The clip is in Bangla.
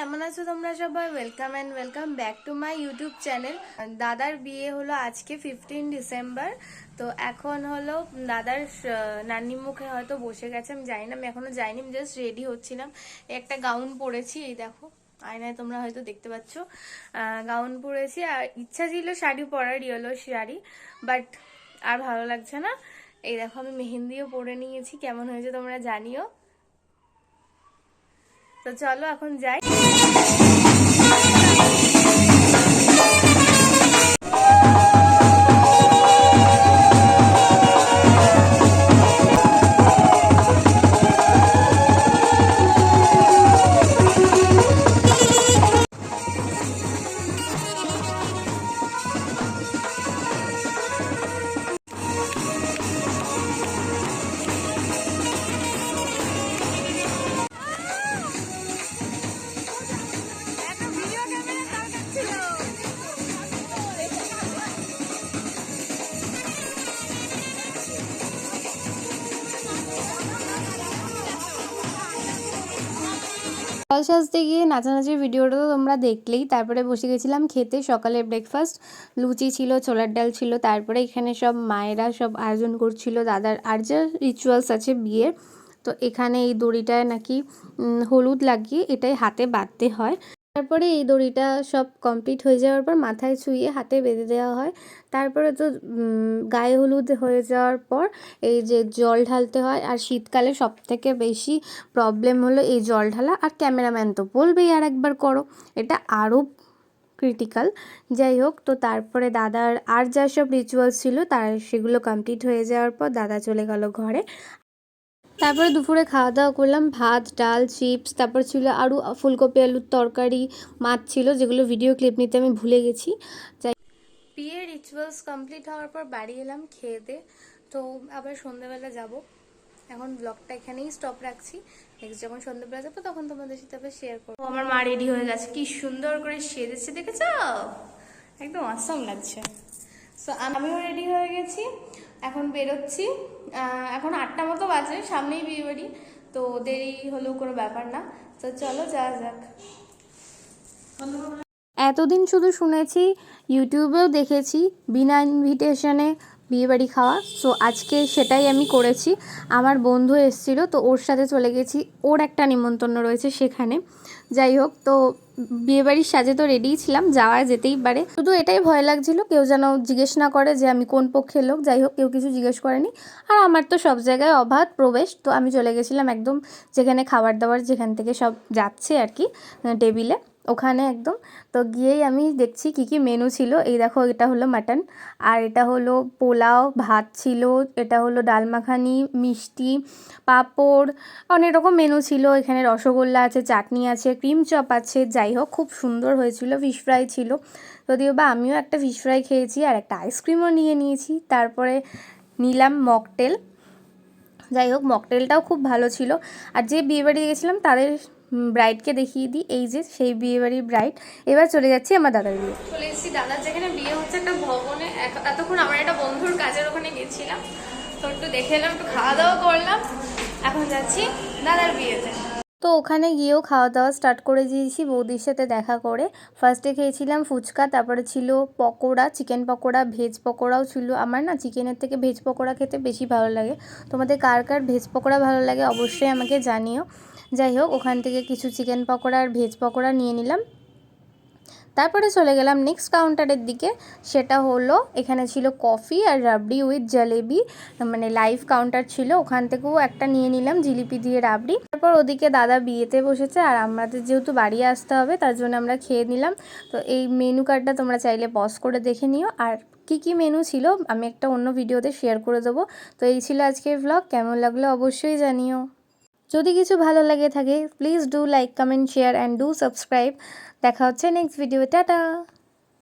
কেমন আছো তোমরা সবাই? Welcome and welcome back to my YouTube channel. দাদার বিয়ে হলো আজকে 15 ডিসেম্বর। তো এখন হলো দাদার নানির মুখে হয়তো বসে গেছে, আমি জানি না, আমি এখনো যাইনি, আমি জাস্ট রেডি হচ্ছিলাম। একটা গাউন পরেছি, এই দেখো আয়নায় তোমরা হয়তো দেখতে পাচ্ছ, গাউন পরেছি। আর ইচ্ছা ছিল শাড়ি পরার, ইয়েলো শাড়ি, বাট আর ভালো লাগছে না। এই দেখো আমি মেহেন্দিও পরে নিয়েছি, কেমন হয়েছে তোমরা জানিও। তো চলো এখন যাই। সকাল সাজতে গিয়ে নাচানাচির ভিডিওটা তো তোমরা দেখলেই। তারপরে বসে গেছিলাম খেতে। সকালে ব্রেকফাস্ট লুচি ছিল, ছোলার ডাল ছিল। তারপরে এখানে সব মায়েরা সব আয়োজন করছিল দাদার আর যা রিচুয়ালস আছে বিয়ের। তো এখানে এই দড়িটায় নাকি হলুদ লাগিয়ে এটাই হাতে বাঁধতে হয়। তারপরে এই দড়িটা সব কমপ্লিট হয়ে যাওয়ার পর মাথায় ছুঁয়ে হাতে বেঁধে দেওয়া হয়। তারপরে তো গায়ে হলুদ হয়ে যাওয়ার পর এই যে জল ঢালতে হয়। আর শীতকালে সবথেকে বেশি প্রবলেম হলো এই জল ঢালা। আর ক্যামেরাম্যান তো বলবেই আর একবার করো, এটা আরও ক্রিটিক্যাল। যাই হোক, তো তারপরে দাদার আর যা সব রিচুয়ালস ছিল তার সেগুলো কমপ্লিট হয়ে যাওয়ার পর দাদা চলে গেল ঘরে। তারপরে দুপুরে খাওয়া দাওয়া করলাম, ভাত ডাল চিপস, তারপর ছিল আরও ফুলকপি আলুর তরকারি, মাছ ছিল, যেগুলো ভিডিও ক্লিপ নিতে আমি ভুলে গেছি। যাই, বিয়ের রিচুয়ালস কমপ্লিট হওয়ার পর বাড়ি এলাম খেয়ে। তো আবার সন্ধ্যাবেলা যাব। এখন ব্লগটা এখানেই স্টপ রাখছি। নেক্সট যখন সন্ধ্যাবেলা যাবো তখন তোমাদের সাথে আবার শেয়ার করবো। আমার মা রেডি হয়ে গেছে, কি সুন্দর করে সেজেছে, দেখেছো? একদম অসাম লাগছে। সো আমিও রেডি হয়ে গেছি, এখন বেরোচ্ছি। এখন 8টা মতো বাজে, সামনেই বিয়ে বাড়ি, তো দেরি হলেও কোনো ব্যাপার না। তো চলো যাওয়া যাক। এতদিন শুধু শুনেছি, ইউটিউবেও দেখেছি বিনা ইনভিটেশনে বিয়েবাড়ি খাওয়া। সো আজকে সেটাই আমি করেছি। আমার বন্ধু এসেছিল, তো ওর সাথে চলে গেছি, ওর একটা নিমন্ত্রণ রয়েছে সেখানে। যাই হোক, তো বিয়েবাড়ির সাজে তো রেডিই ছিলাম, যাওয়া যেতেই পারে। শুধু এটাই ভয় লাগছিল কেউ যেন জিজ্ঞেস না করে যে আমি কোন পক্ষের লোক। যাই হোক, কেউ কিছু জিজ্ঞেস করেনি। আর আমার তো সব জায়গায় অবাধ প্রবেশ, তো আমি চলে গেছিলাম একদম যেখানে খাবার দাবার যেখান থেকে সব যাচ্ছে আর কি টেবিলে, ওখানে একদম। তো গিয়েই আমি দেখছি কি কি মেনু ছিল। এই দেখো, এটা হলো মাটন, আর এটা হলো পোলাও, ভাত ছিল, এটা হলো ডাল মাখানি, মিষ্টি, পাঁপড়, অনেক রকম মেনু ছিল। এখানে রসগোল্লা আছে, চাটনি আছে, ক্রিম চপ আছে। যাই হোক, খুব সুন্দর হয়েছিল। ফিশ ফ্রাই ছিল, যদিও বা আমিও একটা ফিশ ফ্রাই খেয়েছি, আর একটা আইসক্রিমও নিয়ে নিয়েছি। তারপরে নিলাম মকটেল। যাই হোক, মকটেলটাও খুব ভালো ছিল। আর যে বিয়েবাড়ি গেছিলাম তাদের ব্রাইডকে দেখিয়ে দিই, এই যে সেই বিয়েবাড়ির ব্রাইড। এবার চলে যাচ্ছি আমার দাদার বিয়ে। চলে এসেছি দাদার যেখানে বিয়ে হচ্ছে, একটা ভবনে। এতক্ষণ আমার একটা বন্ধুর কাজের ওখানে গেছিলাম, তো একটু দেখে এলাম, একটু খাওয়া দাওয়া করলাম। এখন যাচ্ছি দাদার বিয়েতে। তো ওখানে গিয়েও খাওয়া দাওয়া স্টার্ট করে দিয়েছি বৌদির সাথে দেখা করে। ফার্স্টে খেয়েছিলাম ফুচকা, তারপরে ছিল পকোড়া, চিকেন পকোড়া, ভেজ পকোড়াও ছিল। আমার না চিকেনের থেকে ভেজ পকোড়া খেতে বেশি ভালো লাগে। তোমাদের কার কার ভেজ পকোড়া ভালো লাগে অবশ্যই আমাকে জানিও। যাই হোক, ওখান থেকে কিছু চিকেন পকোড়া আর ভেজ পকোড়া নিয়ে নিলাম। তারপরে চলে গেলাম নেক্সট কাউন্টারের দিকে। সেটা হলো, এখানে ছিল কফি আর রাবড়ি উইথ জলেবি, মানে লাইভ কাউন্টার ছিল, ওখান থেকেও একটা নিয়ে নিলাম জিলিপি দিয়ে রাবড়ি। তারপর ওদিকে দাদা বিয়েতে বসেছে, আর আমাদের যেহেতু বাড়ি আসতে হবে তার জন্য আমরা খেয়ে নিলাম। তো এই মেনু কার্ডটা তোমরা চাইলে পজ করে দেখে নিও, আর কী কী মেনু ছিল আমি একটা অন্য ভিডিওতে শেয়ার করে দেবো। তো এই ছিল আজকের ভ্লগ, কেমন লাগলো অবশ্যই জানিও। যদি কিছু ভালো লাগে থাকে please do like, comment, share and do subscribe. দেখা হচ্ছে নেক্সট ভিডিও, টাটা।